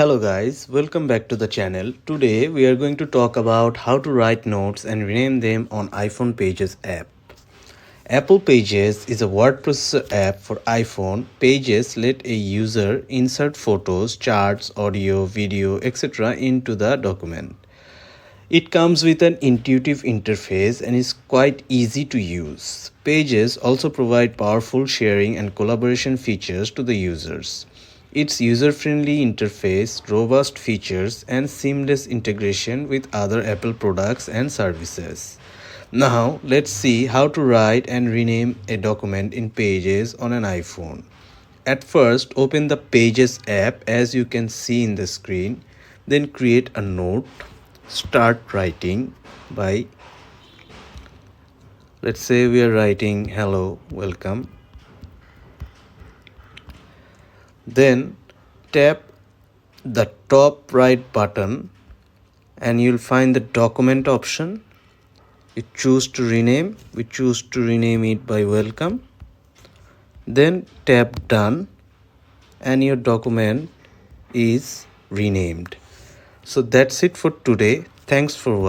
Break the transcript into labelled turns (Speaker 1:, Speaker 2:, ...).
Speaker 1: Hello guys, welcome back to the channel. Today we are going to talk about how to write notes and rename them on iPhone Pages app. Apple Pages is a word processor app for iPhone. Pages let a user insert photos, charts, audio, video, etc. into the document. It comes with an intuitive interface and is quite easy to use. Pages also provide powerful sharing and collaboration features to the users. Its user-friendly interface, robust features, and seamless integration with other Apple products and services. Now, let's see how to write and rename a document in Pages on an iPhone. At first, open the Pages app as you can see in the screen. Then create a note. Start writing by, let's say we are writing hello, welcome. Then tap the top right button and you'll find the document option. You choose to rename. We choose to rename it by welcome. Then tap done and your document is renamed. So that's it for today. Thanks for watching.